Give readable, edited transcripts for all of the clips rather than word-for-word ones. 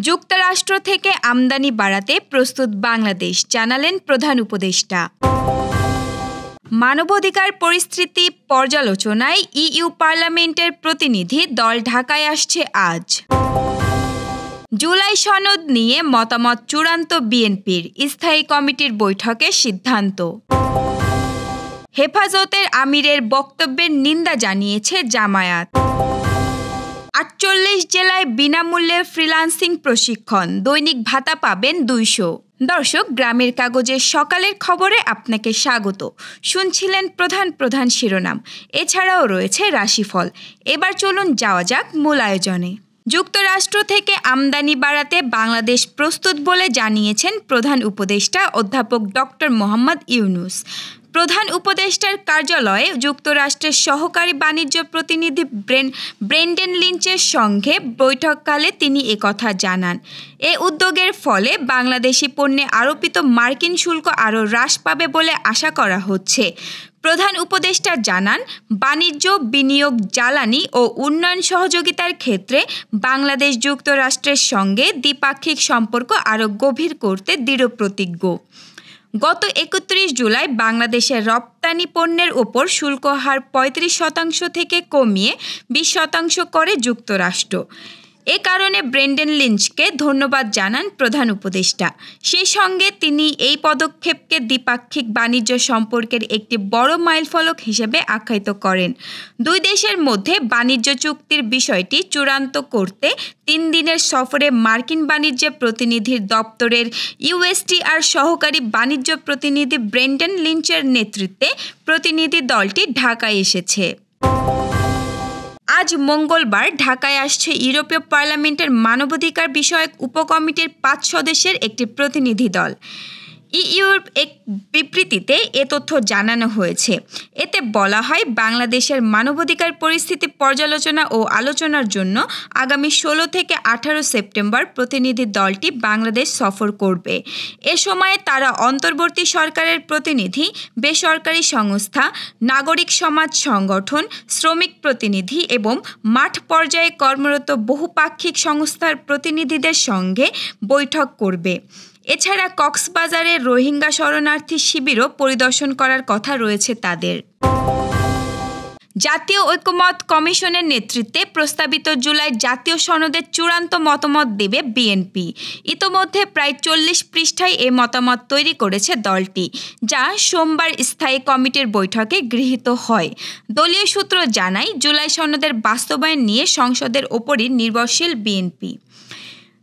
যুক্তরাষ্ট্র থেকে আমদানি বাড়াতে প্রস্তুত বাংলাদেশ, জানালেন প্রধান উপদেষ্টা। মানবাধিকার পরিস্থিতি পর্যালোচনায় ইইউ পার্লামেন্টের প্রতিনিধি দল ঢাকায় আসছে আজ। জুলাই সনদ নিয়ে মতামত চূড়ান্ত বিএনপির, স্থায়ী কমিটির বৈঠকে সিদ্ধান্ত। হেফাজতের আমিরের বক্তব্যের নিন্দা জানিয়েছে জামায়াত। ৪৮ জেলায় বিনামূল্যে ফ্রিল্যান্সিং প্রশিক্ষণ, দৈনিক ভাতা পাবেন ২০০। দর্শক, গ্রামের কাগজের সকালের খবরে আপনাকে স্বাগত। শুনছিলেন প্রধান শিরোনাম, এছাড়াও রয়েছে রাশিফল। এবার চলুন যাওয়া যাক মূল আয়োজনে। যুক্তরাষ্ট্র থেকে আমদানি বাড়াতে বাংলাদেশ প্রস্তুত বলে জানিয়েছেন প্রধান উপদেষ্টা অধ্যাপক ডক্টর মোহাম্মদ ইউনূস। প্রধান উপদেষ্টার কার্যালয়ে যুক্তরাষ্ট্রের সহকারী বাণিজ্য প্রতিনিধি ব্রেন্ডন লিঞ্চের সঙ্গে বৈঠককালে তিনি একথা জানান। এ উদ্যোগের ফলে বাংলাদেশি পণ্যে আরোপিত মার্কিন শুল্ক আরও হ্রাস পাবে বলে আশা করা হচ্ছে। প্রধান উপদেষ্টা জানান, বাণিজ্য, বিনিয়োগ, জ্বালানি ও উন্নয়ন সহযোগিতার ক্ষেত্রে বাংলাদেশ যুক্তরাষ্ট্রের সঙ্গে দ্বিপাক্ষিক সম্পর্ক আরও গভীর করতে দৃঢ়প্রতিজ্ঞ। গত ৩১ জুলাই বাংলাদেশের রপ্তানি পণ্যের ওপর শুল্ক হার ৩৫% থেকে কমিয়ে ২০% করে যুক্তরাষ্ট্র। এ কারণে ব্রেন্ডন লিঞ্চকে ধন্যবাদ জানান প্রধান উপদেষ্টা। সেই সঙ্গে তিনি এই পদক্ষেপকে দ্বিপাক্ষিক বাণিজ্য সম্পর্কের একটি বড় মাইলফলক হিসেবে আখ্যায়িত করেন। দুই দেশের মধ্যে বাণিজ্য চুক্তির বিষয়টি চূড়ান্ত করতে ৩ দিনের সফরে মার্কিন বাণিজ্য প্রতিনিধির দপ্তরের ইউএসটিআর সহকারী বাণিজ্য প্রতিনিধি ব্রেন্ডন লিঞ্চের নেতৃত্বে প্রতিনিধি দলটি ঢাকায় এসেছে। আজ মঙ্গলবার ঢাকায় আসছে ইউরোপীয় পার্লামেন্টের মানবাধিকার বিষয়ক উপকমিটির ৫ সদস্যের একটি প্রতিনিধি দল। ইইউর এক বিবৃতিতে এ তথ্য জানানো হয়েছে। এতে বলা হয়, বাংলাদেশের মানবাধিকার পরিস্থিতি পর্যালোচনা ও আলোচনার জন্য আগামী ১৬ থেকে ১৮ সেপ্টেম্বর প্রতিনিধি দলটি বাংলাদেশ সফর করবে। এ সময়ে তারা অন্তর্বর্তী সরকারের প্রতিনিধি, বেসরকারি সংস্থা, নাগরিক সমাজ সংগঠন, শ্রমিক প্রতিনিধি এবং মাঠ পর্যায়ে কর্মরত বহুপাক্ষিক সংস্থার প্রতিনিধিদের সঙ্গে বৈঠক করবে। এছাড়া কক্সবাজারে রোহিঙ্গা শরণার্থী শিবিরও পরিদর্শন করার কথা রয়েছে তাদের। জাতীয় ঐকমত্য কমিশনের নেতৃত্বে প্রস্তাবিত জুলাই জাতীয় সনদের চূড়ান্ত মতামত দেবে বিএনপি। ইতোমধ্যে প্রায় ৪০ পৃষ্ঠায় এ মতামত তৈরি করেছে দলটি, যা সোমবার স্থায়ী কমিটির বৈঠকে গৃহীত হয়। দলীয় সূত্র জানায়, জুলাই সনদের বাস্তবায়ন নিয়ে সংসদের ওপরই নির্ভরশীল বিএনপি।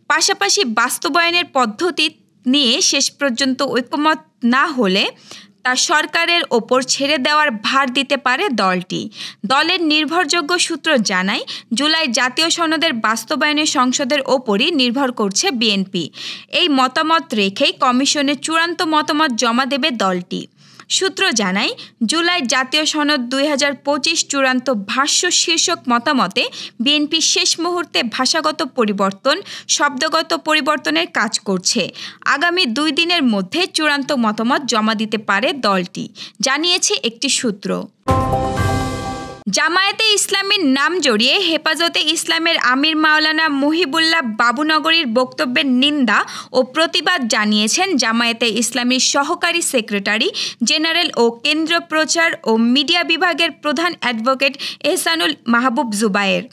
পাশাপাশি বাস্তবায়নের পদ্ধতি নিয়ে শেষ পর্যন্ত ঐকমত না হলে তা সরকারের ওপর ছেড়ে দেওয়ার ভার দিতে পারে দলটি। দলের নির্ভরযোগ্য সূত্র জানায়, জুলাই জাতীয় সনদের বাস্তবায়নে সংসদের ওপরই নির্ভর করছে বিএনপি। এই মতামত রেখেই কমিশনে চূড়ান্ত মতামত জমা দেবে দলটি। সূত্র জানায়, জুলাই জাতীয় সনদ ২০২৫ চূড়ান্ত ভাষ্য শীর্ষক মতামতে বিএনপি শেষ মুহূর্তে ভাষাগত পরিবর্তন, শব্দগত পরিবর্তনের কাজ করছে। আগামী ২ দিনের মধ্যে চূড়ান্ত মতামত জমা দিতে পারে দলটি, জানিয়েছে একটি সূত্র। জামায়াতে ইসলামীর নাম জড়িয়ে হেফাজতে ইসলামের আমির মাওলানা মুহিবুল্লাহ বাবুনগরীর বক্তব্যের নিন্দা ও প্রতিবাদ জানিয়েছেন জামায়াতে ইসলামীর সহকারী সেক্রেটারি জেনারেল ও কেন্দ্রীয় প্রচার ও মিডিয়া বিভাগের প্রধান অ্যাডভোকেট এহসানুল মাহবুব জুবায়ের।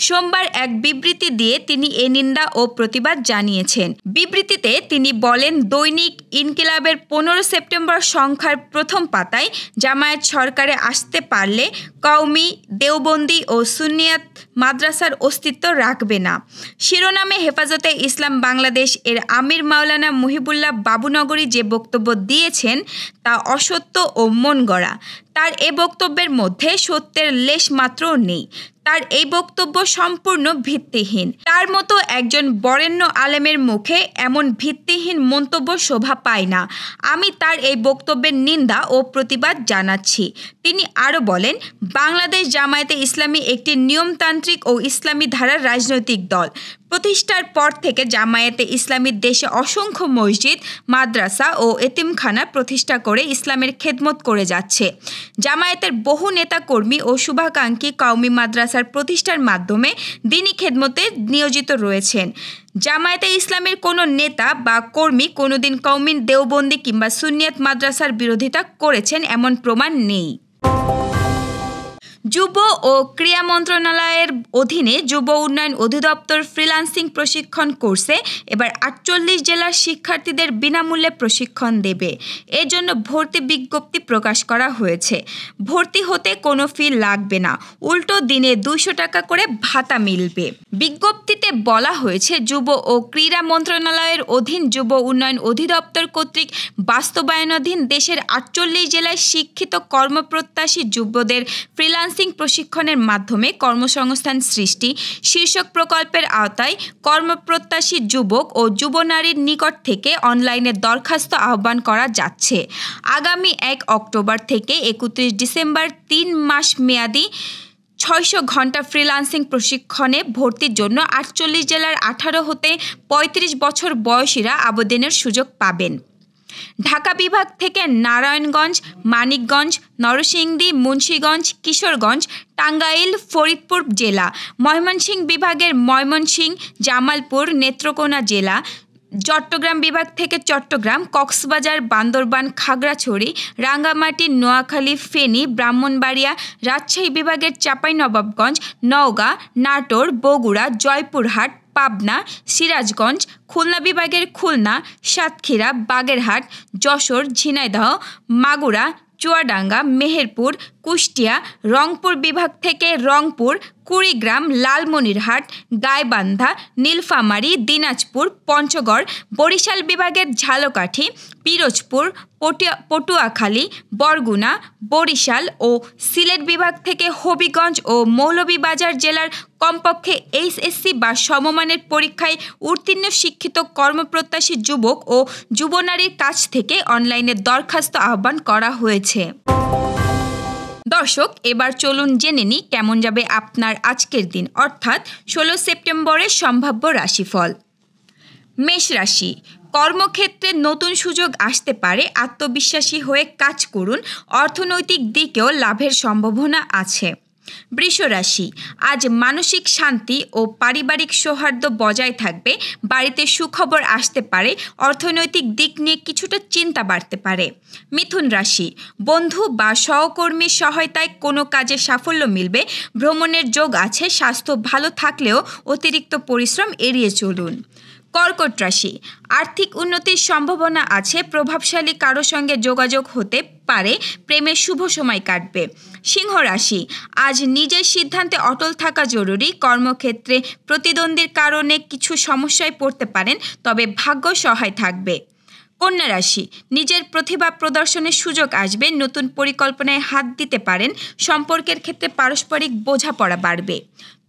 সোমবার এক বিবৃতি দিয়ে তিনি এ নিন্দা ও প্রতিবাদ জানিয়েছেন। বিবৃতিতে তিনি বলেন, দৈনিক ইনকিলাবের ১৫ সেপ্টেম্বর সংখ্যার প্রথম পাতায় জামায়াত সরকারে আসতে পারলে কওমি, দেওবন্দি ও সুন্নিয়াত মাদ্রাসার অস্তিত্ব রাখবে না। শিরোনামে হেফাজতে ইসলাম বাংলাদেশ এর আমির মাওলানা মুহিবুল্লাহ বাবুনগরী যে বক্তব্য দিয়েছেন তা অসত্য ও মনগড়া। তার এ বক্তব্যের মধ্যে সত্যের লেশ মাত্রও নেই। তার এই বক্তব্য সম্পূর্ণ ভিত্তিহীন। তার মতো একজন বরেণ্য আলেমের মুখে এমন ভিত্তিহীন মন্তব্য শোভা পায় না। আমি তার এই বক্তব্যের নিন্দা ও প্রতিবাদ জানাচ্ছি। তিনি আরও বলেন, বাংলাদেশ জামায়াতে ইসলামী একটি নিয়মতান্ত্রিক ও ইসলামী ধারার রাজনৈতিক দল। প্রতিষ্ঠার পর থেকে জামায়াতে ইসলামীর দেশে অসংখ্য মসজিদ, মাদ্রাসা ও এতিমখানা প্রতিষ্ঠা করে ইসলামের খেদমত করে যাচ্ছে। জামায়াতের বহু নেতাকর্মী ও শুভাকাঙ্ক্ষী কওমি মাদ্রাসার প্রতিষ্ঠার মাধ্যমে দ্বীনি খেদমতে নিয়োজিত রয়েছেন। জামায়াতে ইসলামের কোনো নেতা বা কর্মী কোনোদিন কওমি দেওবন্দি কিংবা সুন্নিয়াত মাদ্রাসার বিরোধিতা করেছেন এমন প্রমাণ নেই। যুব ও ক্রীড়া মন্ত্রণালয়ের অধীনে যুব উন্নয়ন অধিদপ্তর ফ্রিল্যান্সিং প্রশিক্ষণ কোর্সে এবার ৪৮ জেলার শিক্ষার্থীদের বিনামূল্যে প্রশিক্ষণ দেবে। এর জন্য ভর্তি বিজ্ঞপ্তি প্রকাশ করা হয়েছে। ভর্তি হতে কোনো ফি লাগবে না, উল্টো দিনে ২০০ টাকা করে ভাতা মিলবে। বিজ্ঞপ্তিতে বলা হয়েছে, যুব ও ক্রীড়া মন্ত্রণালয়ের অধীন যুব উন্নয়ন অধিদপ্তর কর্তৃক বাস্তবায়নাধীন দেশের ৪৮ জেলায় শিক্ষিত কর্মপ্রত্যাশী যুবদের ফ্রিল্যান্সিং প্রশিক্ষণের মাধ্যমে কর্মসংস্থান সৃষ্টি শীর্ষক প্রকল্পের আওতায় কর্মপ্রত্যাশী যুবক ও যুব নারীর নিকট থেকে অনলাইনে দরখাস্ত আহ্বান করা যাচ্ছে। আগামী ১ অক্টোবর থেকে ৩১ ডিসেম্বর ৩ মাস মেয়াদী ৬০০ ঘণ্টা ফ্রিল্যান্সিং প্রশিক্ষণে ভর্তির জন্য ৪৮ জেলার ১৮ হতে ৩৫ বছর বয়সীরা আবেদনের সুযোগ পাবেন। ঢাকা বিভাগ থেকে নারায়ণগঞ্জ, মানিকগঞ্জ, নরসিংদী, মুন্সিগঞ্জ, কিশোরগঞ্জ, টাঙ্গাইল, ফরিদপুর জেলা, ময়মনসিংহ বিভাগের ময়মনসিংহ, জামালপুর, নেত্রকোনা জেলা, চট্টগ্রাম বিভাগ থেকে চট্টগ্রাম, কক্সবাজার, বান্দরবান, খাগড়াছড়ি, রাঙ্গামাটি, নোয়াখালী, ফেনী, ব্রাহ্মণবাড়িয়া, রাজশাহী বিভাগের চাঁপাইনবাবগঞ্জ, নওগাঁ, নাটোর, বগুড়া, জয়পুরহাট, পাবনা, সিরাজগঞ্জ, খুলনা বিভাগের খুলনা, সাতক্ষীরা, বাগেরহাট, যশোর, ঝিনাইদহ, মাগুরা, চুয়াডাঙ্গা, মেহেরপুর, কুষ্টিয়া, রংপুর বিভাগ থেকে রংপুর, কুড়িগ্রাম, লালমনিরহাট, গাইবান্ধা, নীলফামারী, দিনাজপুর, পঞ্চগড়, বরিশাল বিভাগের ঝালকাঠি, পিরোজপুর, পটুয়াখালী, বরগুনা, বরিশাল ও সিলেট বিভাগ থেকে হবিগঞ্জ ও মৌলভীবাজার জেলার কমপক্ষে এইচএসসি বা সমমানের পরীক্ষায় উত্তীর্ণ শিক্ষিত কর্মপ্রত্যাশী যুবক ও যুবনারীর কাছ থেকে অনলাইনে দরখাস্ত আহ্বান করা হয়েছে। দর্শক, এবার চলুন জেনে নিই কেমন যাবে আপনার আজকের দিন, অর্থাৎ ১৬ সেপ্টেম্বরের সম্ভাব্য রাশিফল। মেষ রাশি, কর্মক্ষেত্রে নতুন সুযোগ আসতে পারে। আত্মবিশ্বাসী হয়ে কাজ করুন। অর্থনৈতিক দিকেও লাভের সম্ভাবনা আছে। বৃষ রাশি, আজ মানসিক শান্তি ও পারিবারিক সৌহার্দ্য বজায় থাকবে। বাড়িতে সুখবর আসতে পারে। অর্থনৈতিক দিক নিয়ে কিছুটা চিন্তা বাড়তে পারে। মিথুন রাশি, বন্ধু বা সহকর্মীর সহায়তায় কোনো কাজে সাফল্য মিলবে। ভ্রমণের যোগ আছে। স্বাস্থ্য ভালো থাকলেও অতিরিক্ত পরিশ্রম এড়িয়ে চলুন। কর্কট রাশি, আর্থিক উন্নতির সম্ভাবনা আছে। প্রভাবশালী কারো সঙ্গে যোগাযোগ হতে পারে। প্রেমের শুভ সময় কাটবে। সিংহ রাশি, আজ নিজের সিদ্ধান্তে অটল থাকা জরুরি। কর্মক্ষেত্রে প্রতিদ্বন্দ্বীর কারণে কিছু সমস্যায় পড়তে পারেন, তবে ভাগ্য সহায় থাকবে। কন্যা রাশি, নিজের প্রতিভা প্রদর্শনের সুযোগ আসবে। নতুন পরিকল্পনায় হাত দিতে পারেন। সম্পর্কের ক্ষেত্রে পারস্পরিক বোঝাপড়া বাড়বে।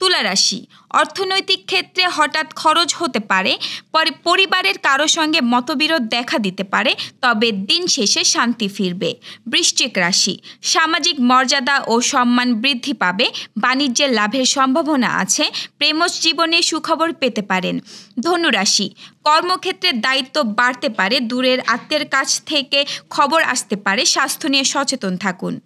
তুলা রাশি, অর্থনৈতিক ক্ষেত্রে হঠাৎ খরচ হতে পারে। পরিবারের কারো সঙ্গে মতবিরোধ দেখা দিতে পারে, তবে দিন শেষে শান্তি ফিরবে। বৃশ্চিক রাশি, সামাজিক মর্যাদা ও সম্মান বৃদ্ধি পাবে। বাণিজ্যের লাভের সম্ভাবনা আছে। প্রেমজ জীবনে সুখবর পেতে পারেন। ধনু রাশি, কর্মক্ষেত্রে দায়িত্ব বাড়তে পারে। দূরের আত্মীয়ের কাছ থেকে খবর আসতে পারে। স্বাস্থ্য নিয়ে সচেতন থাকুন।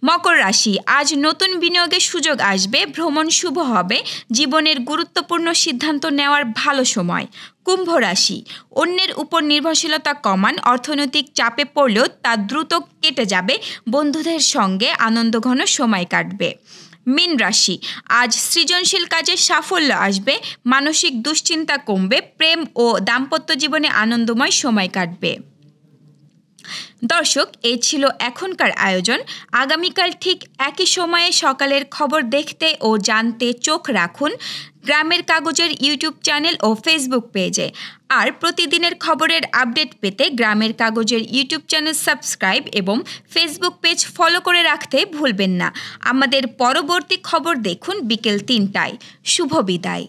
মকর রাশি, আজ নতুন বিনিয়োগের সুযোগ আসবে। ভ্রমণ শুভ হবে। জীবনের গুরুত্বপূর্ণ সিদ্ধান্ত নেওয়ার ভালো সময়। কুম্ভ রাশি, অন্যের উপর নির্ভরশীলতা কমান। অর্থনৈতিক চাপে পড়লেও তা দ্রুত কেটে যাবে। বন্ধুদের সঙ্গে আনন্দঘন সময় কাটবে। মীন রাশি, আজ সৃজনশীল কাজে সাফল্য আসবে। মানসিক দুশ্চিন্তা কমবে। প্রেম ও দাম্পত্য জীবনে আনন্দময় সময় কাটবে। দর্শক, এই ছিল এখনকার আয়োজন। আগামীকাল ঠিক একই সময়ে সকালের খবর দেখতে ও জানতে চোখ রাখুন গ্রামের কাগজের ইউটিউব চ্যানেল ও ফেসবুক পেজে। আর প্রতিদিনের খবরের আপডেট পেতে গ্রামের কাগজের ইউটিউব চ্যানেল সাবস্ক্রাইব এবং ফেসবুক পেজ ফলো করে রাখতে ভুলবেন না। আমাদের পরবর্তী খবর দেখুন বিকেল ৩টায়। শুভ বিদায়।